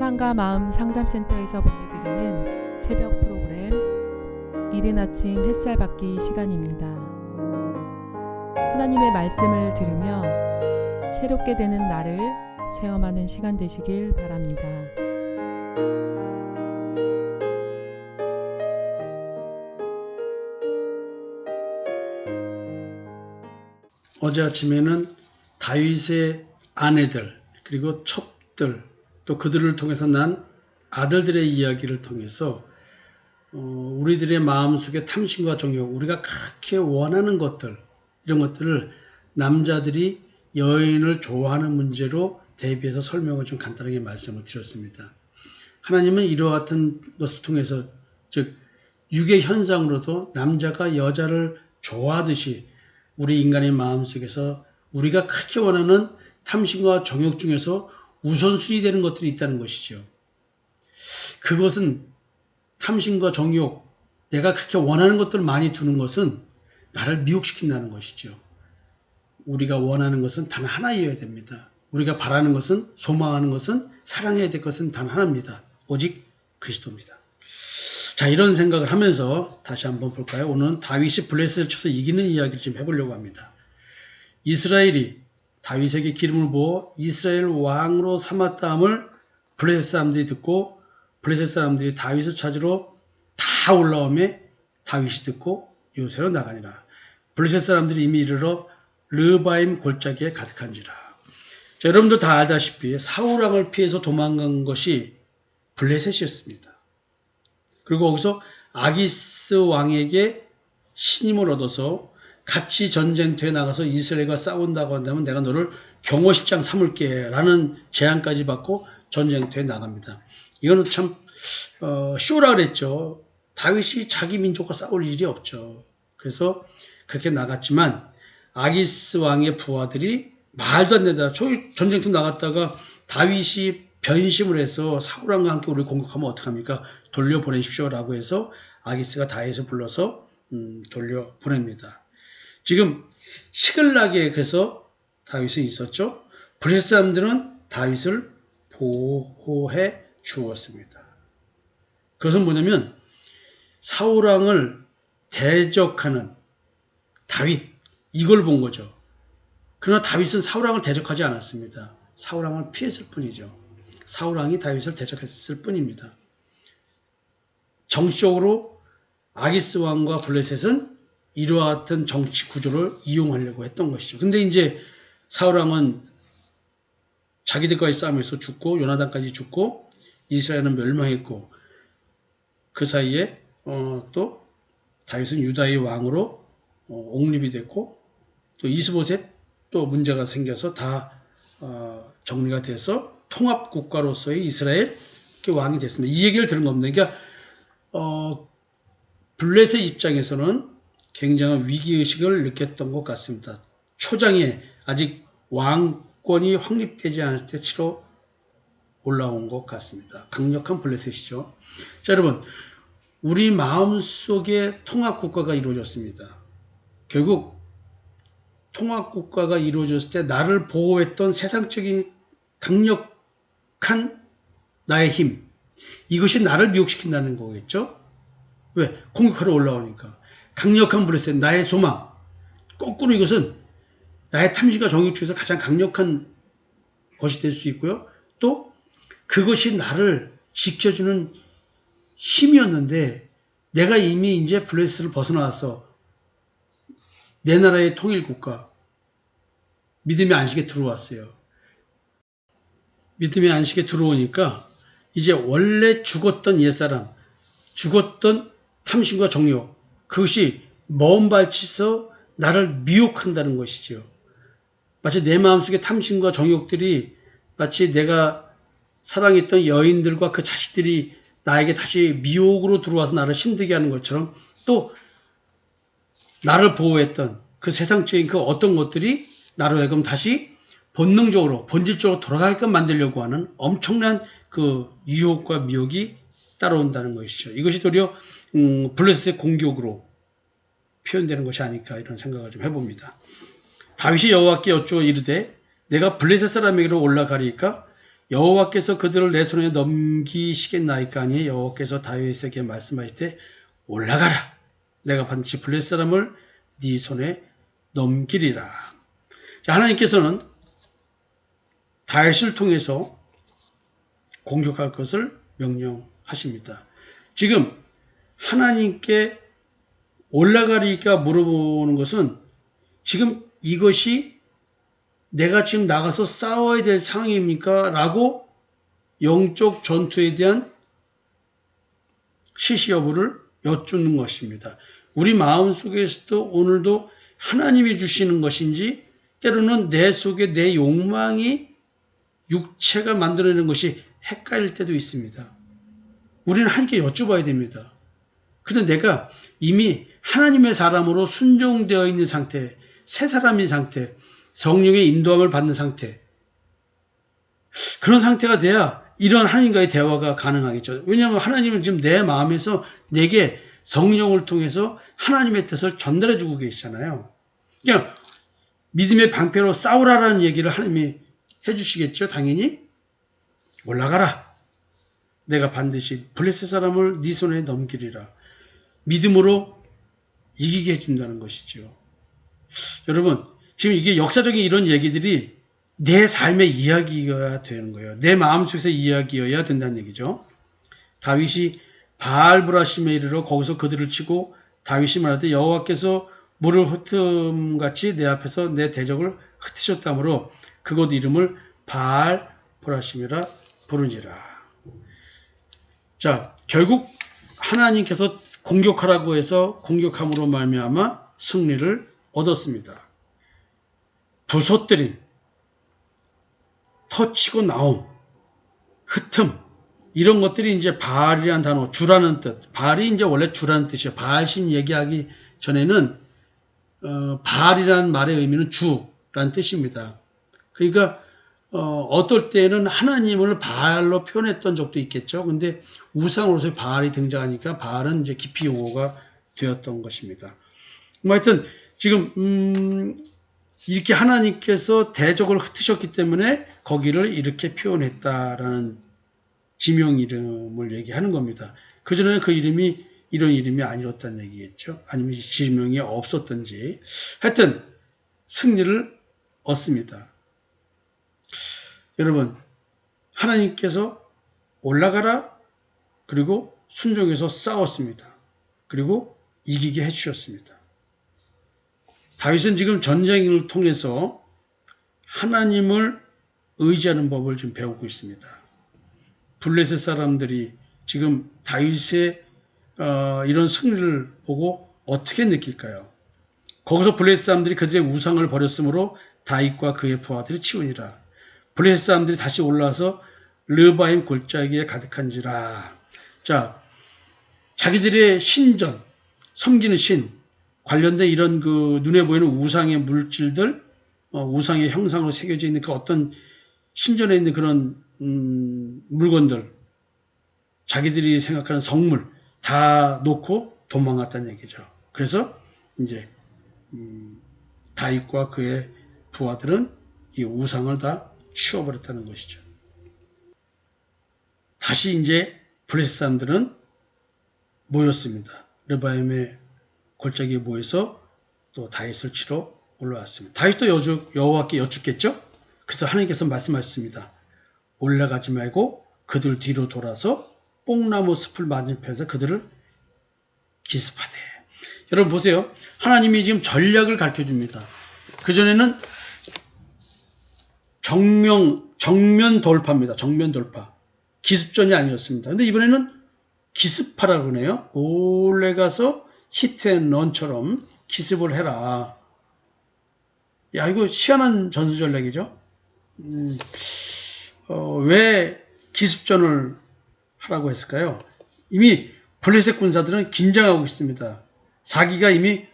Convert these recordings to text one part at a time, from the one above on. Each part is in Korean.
사랑과 마음 상담센터에서 보내드리는 새벽 프로그램 이른 아침 햇살 받기 시간입니다. 하나님의 말씀을 들으며 새롭게 되는 나를 체험하는 시간 되시길 바랍니다. 어제 아침에는 다윗의 아내들 그리고 첩들 또 그들을 통해서 난 아들들의 이야기를 통해서 우리들의 마음속에 탐심과 정욕, 우리가 그렇게 원하는 것들, 이런 것들을 남자들이 여인을 좋아하는 문제로 대비해서 설명을 좀 간단하게 말씀을 드렸습니다. 하나님은 이와 같은 것을 통해서, 즉 육의 현상으로도 남자가 여자를 좋아하듯이 우리 인간의 마음속에서 우리가 그렇게 원하는 탐심과 정욕 중에서 우선순위 되는 것들이 있다는 것이죠. 그것은 탐심과 정욕, 내가 그렇게 원하는 것들을 많이 두는 것은 나를 미혹시킨다는 것이죠. 우리가 원하는 것은 단 하나여야 됩니다. 우리가 바라는 것은, 소망하는 것은, 사랑해야 될 것은 단 하나입니다. 오직 그리스도입니다. 자, 이런 생각을 하면서 다시 한번 볼까요? 오늘은 다윗이 블레셋을 쳐서 이기는 이야기를 좀 해보려고 합니다. 이스라엘이 다윗에게 기름을 부어 이스라엘 왕으로 삼았다함을 블레셋 사람들이 듣고 블레셋 사람들이 다윗을 찾으러 다 올라오매 다윗이 듣고 요새로 나가니라. 블레셋 사람들이 이미 이르러 르바임 골짜기에 가득한지라. 자, 여러분도 다 알다시피 사울 왕을 피해서 도망간 것이 블레셋이었습니다. 그리고 거기서 아기스 왕에게 신임을 얻어서 같이 전쟁터에 나가서 이스라엘과 싸운다고 한다면 내가 너를 경호실장 삼을게 라는 제안까지 받고 전쟁터에 나갑니다. 이거는 참 쇼라 그랬죠. 다윗이 자기 민족과 싸울 일이 없죠. 그래서 그렇게 나갔지만 아기스 왕의 부하들이 말도 안 된다. 전쟁터 나갔다가 다윗이 변심을 해서 사울 왕과 함께 우리 공격하면 어떡합니까? 돌려보내십시오 라고 해서 아기스가 다윗을 불러서 돌려보냅니다. 지금 시글락에 그래서 다윗은 있었죠. 블레셋 사람들은 다윗을 보호해 주었습니다. 그것은 뭐냐면 사울 왕을 대적하는 다윗, 이걸 본 거죠. 그러나 다윗은 사울 왕을 대적하지 않았습니다. 사울 왕을 피했을 뿐이죠. 사울 왕이 다윗을 대적했을 뿐입니다. 정치적으로 아기스 왕과 블레셋은 이와 같은 정치 구조를 이용하려고 했던 것이죠. 근데 이제 사울 왕은 자기들과의 싸움에서 죽고 요나단까지 죽고 이스라엘은 멸망했고 그 사이에 또 다윗은 유다의 왕으로 옹립이 됐고 또 이스보셋 또 문제가 생겨서 다 정리가 돼서 통합국가로서의 이스라엘 왕이 됐습니다. 이 얘기를 들은 겁니다. 그러니까 블레셋 입장에서는 굉장한 위기의식을 느꼈던 것 같습니다. 초장에 아직 왕권이 확립되지 않을 때 치러 올라온 것 같습니다. 강력한 블레셋이죠. 자, 여러분, 우리 마음속에 통합국가가 이루어졌습니다. 결국 통합국가가 이루어졌을 때 나를 보호했던 세상적인 강력한 나의 힘, 이것이 나를 미혹시킨다는 거겠죠? 왜? 공격하러 올라오니까. 강력한 블레셋, 나의 소망. 거꾸로 이것은 나의 탐심과 정욕 중에서 가장 강력한 것이 될 수 있고요. 또 그것이 나를 지켜주는 힘이었는데 내가 이미 이제 블레셋을 벗어나서 내 나라의 통일국가, 믿음의 안식에 들어왔어요. 믿음의 안식에 들어오니까 이제 원래 죽었던 옛사람, 죽었던 탐심과 정욕, 그것이 먼 발치서 나를 미혹한다는 것이죠. 마치 내 마음속에 탐심과 정욕들이 마치 내가 사랑했던 여인들과 그 자식들이 나에게 다시 미혹으로 들어와서 나를 힘들게 하는 것처럼 또 나를 보호했던 그 세상적인 그 어떤 것들이 나로 하여금 다시 본능적으로 본질적으로 돌아가게끔 만들려고 하는 엄청난 그 유혹과 미혹이 따라온다는 것이죠. 이것이 도리어 블레셋의 공격으로 표현되는 것이 아닐까 이런 생각을 좀 해봅니다. 다윗이 여호와께 여쭈어 이르되 내가 블레셋 사람에게로 올라가리이까 여호와께서 그들을 내 손에 넘기시겠나이까 하니 여호와께서 다윗에게 말씀하실 때 올라가라. 내가 반드시 블레셋 사람을 네 손에 넘기리라. 자, 하나님께서는 다윗을 통해서 공격할 것을 명령하십니다. 지금 하나님께 올라가리까 물어보는 것은 지금 이것이 내가 지금 나가서 싸워야 될 상황입니까? 라고 영적 전투에 대한 시시 여부를 여쭙는 것입니다. 우리 마음속에서도 오늘도 하나님이 주시는 것인지 때로는 내 속에 내 욕망이 육체가 만들어내는 것이 헷갈릴 때도 있습니다. 우리는 하나님께 여쭤봐야 됩니다. 근데 내가 이미 하나님의 사람으로 순종되어 있는 상태, 새 사람인 상태, 성령의 인도함을 받는 상태, 그런 상태가 돼야 이런 하나님과의 대화가 가능하겠죠. 왜냐하면 하나님은 지금 내 마음에서 내게 성령을 통해서 하나님의 뜻을 전달해 주고 계시잖아요. 그냥 믿음의 방패로 싸우라라는 얘기를 하나님이 해주시겠죠. 당연히 올라가라. 내가 반드시 블레셋 사람을 네 손에 넘기리라. 믿음으로 이기게 해준다는 것이죠. 여러분, 지금 이게 역사적인 이런 얘기들이 내 삶의 이야기가 되는 거예요. 내 마음속에서 이야기여야 된다는 얘기죠. 다윗이 바알브라심에 이르러 거기서 그들을 치고 다윗이 말하되 여호와께서 물을 흩음같이 내 앞에서 내 대적을 흩으셨다므로 그곳 이름을 바알브라심이라 부르니라. 자, 결국 하나님께서 공격하라고 해서 공격함으로 말미암아 승리를 얻었습니다. 부서뜨림, 터치고 나옴, 흩음, 이런 것들이 이제 바알이라는 단어, 주라는 뜻. 바알이 이제 원래 주라는 뜻이에요. 바알신 얘기하기 전에는 바알이라는 말의 의미는 주라는 뜻입니다. 그러니까 어떨 때는 하나님을 바알로 표현했던 적도 있겠죠. 근데 우상으로서 바알이 등장하니까 바알은 이제 기피 용어가 되었던 것입니다. 하여튼 지금 이렇게 하나님께서 대적을 흩으셨기 때문에 거기를 이렇게 표현했다라는 지명 이름을 얘기하는 겁니다. 그전에는 그 이름이 이런 이름이 아니었다는 얘기겠죠. 아니면 지명이 없었던지. 하여튼 승리를 얻습니다. 여러분, 하나님께서 올라가라, 그리고 순종해서 싸웠습니다. 그리고 이기게 해주셨습니다. 다윗은 지금 전쟁을 통해서 하나님을 의지하는 법을 좀 배우고 있습니다. 블레셋 사람들이 지금 다윗의 이런 승리를 보고 어떻게 느낄까요? 거기서 블레셋 사람들이 그들의 우상을 버렸으므로 다윗과 그의 부하들이 치우니라. 블레셋 사람들이 다시 올라와서 르바임 골짜기에 가득한지라. 자, 자기들의 신전, 섬기는 신, 관련된 이런 그 눈에 보이는 우상의 물질들, 우상의 형상으로 새겨져 있는 그 어떤 신전에 있는 그런 물건들, 자기들이 생각하는 성물 다 놓고 도망갔다는 얘기죠. 그래서 이제 다윗과 그의 부하들은 이 우상을 다 치워버렸다는 것이죠. 다시 이제 블레셋 사람들은 모였습니다. 르바임의 골짜기에 모여서 또 다윗을 치러 올라왔습니다. 다윗도 여호와께 여쭙겠죠? 그래서 하나님께서 말씀하셨습니다. 올라가지 말고 그들 뒤로 돌아서 뽕나무 숲을 맞은편에서 그들을 기습하되. 여러분 보세요. 하나님이 지금 전략을 가르쳐줍니다. 그전에는 정면 돌파입니다. 정면 돌파. 기습전이 아니었습니다. 근데 이번에는 기습하라고 그러네요. 몰래 가서 히트앤런처럼 기습을 해라. 야, 이거 희한한 전술 전략이죠. 왜 기습전을 하라고 했을까요? 이미 블레셋 군사들은 긴장하고 있습니다. 사기가 이미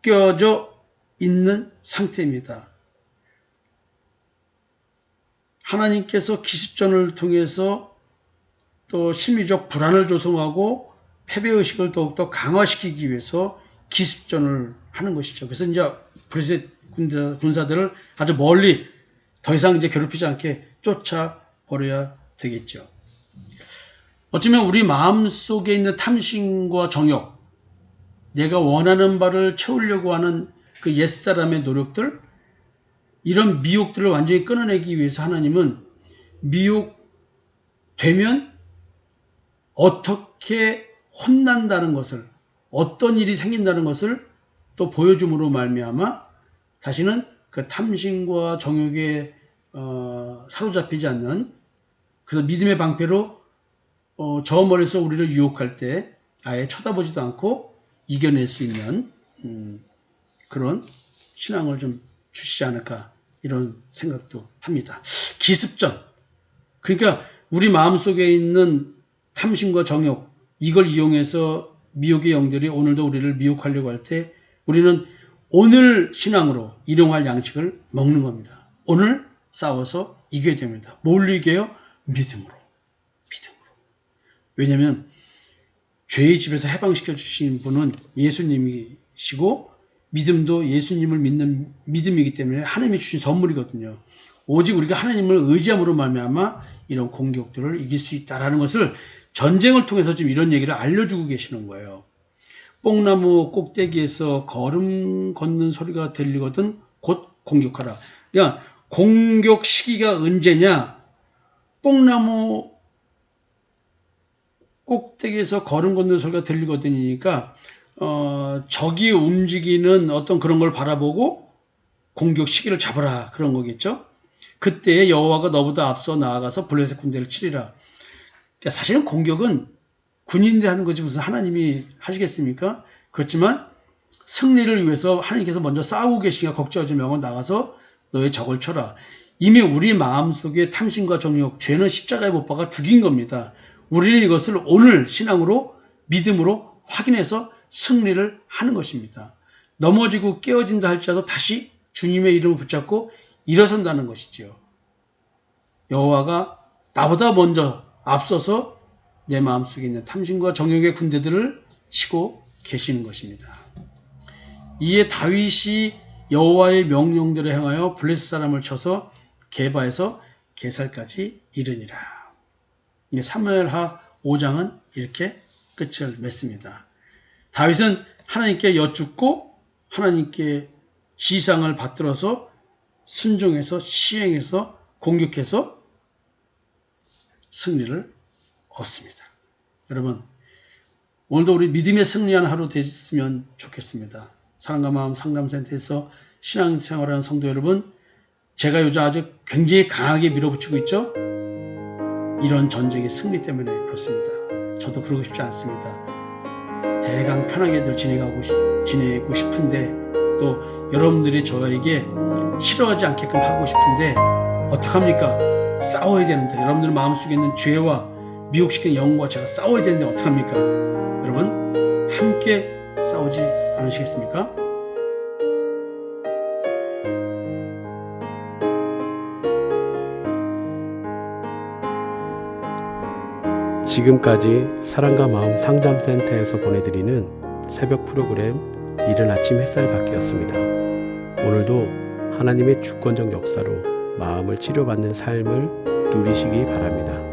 꺾여져 있는 상태입니다. 하나님께서 기습전을 통해서 또 심리적 불안을 조성하고 패배의식을 더욱더 강화시키기 위해서 기습전을 하는 것이죠. 그래서 이제 블레셋 군사들을 아주 멀리 더 이상 이제 괴롭히지 않게 쫓아버려야 되겠죠. 어쩌면 우리 마음속에 있는 탐심과 정욕, 내가 원하는 바를 채우려고 하는 그 옛사람의 노력들, 이런 미혹들을 완전히 끊어내기 위해서 하나님은 미혹되면 어떻게 혼난다는 것을, 어떤 일이 생긴다는 것을 또 보여줌으로 말미암아 다시는 그 탐심과 정욕에 사로잡히지 않는, 그래서 믿음의 방패로 저 멀리서 우리를 유혹할 때 아예 쳐다보지도 않고 이겨낼 수 있는 그런 신앙을 좀 주시지 않을까, 이런 생각도 합니다. 기습전, 그러니까 우리 마음속에 있는 탐심과 정욕, 이걸 이용해서 미혹의 영들이 오늘도 우리를 미혹하려고 할 때 우리는 오늘 신앙으로 일용할 양식을 먹는 겁니다. 오늘 싸워서 이겨야 됩니다. 뭘로 이겨요? 믿음으로. 왜냐하면 죄의 집에서 해방시켜 주신 분은 예수님이시고, 믿음도 예수님을 믿는 믿음이기 때문에 하나님이 주신 선물이거든요. 오직 우리가 하나님을 의지함으로 말미암아 이런 공격들을 이길 수 있다라는 것을 전쟁을 통해서 지금 이런 얘기를 알려주고 계시는 거예요. 뽕나무 꼭대기에서 걸음 걷는 소리가 들리거든 곧 공격하라. 그러니까 공격 시기가 언제냐? 뽕나무 꼭대기에서 걸음 걷는 소리가 들리거든이니까 적이 움직이는 어떤 그런 걸 바라보고 공격 시기를 잡으라, 그런 거겠죠. 그때 여호와가 너보다 앞서 나아가서 블레셋 군대를 치리라. 그러니까 사실은 공격은 군인들이 하는 거지 무슨 하나님이 하시겠습니까? 그렇지만 승리를 위해서 하나님께서 먼저 싸우고 계시니까 걱정하지 말고 나가서 너의 적을 쳐라. 이미 우리 마음속에 탐심과 정욕, 죄는 십자가에 못 박아 죽인 겁니다. 우리는 이것을 오늘 신앙으로, 믿음으로 확인해서 승리를 하는 것입니다. 넘어지고 깨어진다 할지라도 다시 주님의 이름을 붙잡고 일어선다는 것이지요. 여호와가 나보다 먼저 앞서서 내 마음속에 있는 탐심과 정욕의 군대들을 치고 계시는 것입니다. 이에 다윗이 여호와의 명령대로 행하여 블레셋 사람을 쳐서 게바에서 게살까지 이르니라. 사무엘하 5장은 이렇게 끝을 맺습니다. 다윗은 하나님께 여쭙고 하나님께 지상을 받들어서 순종해서 시행해서 공격해서 승리를 얻습니다. 여러분, 오늘도 우리 믿음의 승리하는 하루 되셨으면 좋겠습니다. 사랑과 마음 상담센터에서 신앙생활하는 성도 여러분, 제가 요즘 아주 굉장히 강하게 밀어붙이고 있죠? 이런 전쟁의 승리 때문에 그렇습니다. 저도 그러고 싶지 않습니다. 대강 편하게들 지내고 싶은데, 또 여러분들이 저에게 싫어하지 않게끔 하고 싶은데 어떡합니까? 싸워야 되는데, 여러분들 마음속에 있는 죄와 미혹시키는 영과 제가 싸워야 되는데 어떡합니까? 여러분 함께 싸우지 않으시겠습니까? 지금까지 사랑과 마음 상담센터에서 보내드리는 새벽 프로그램 이른 아침 햇살 받기였습니다. 오늘도 하나님의 주권적 역사로 마음을 치료받는 삶을 누리시기 바랍니다.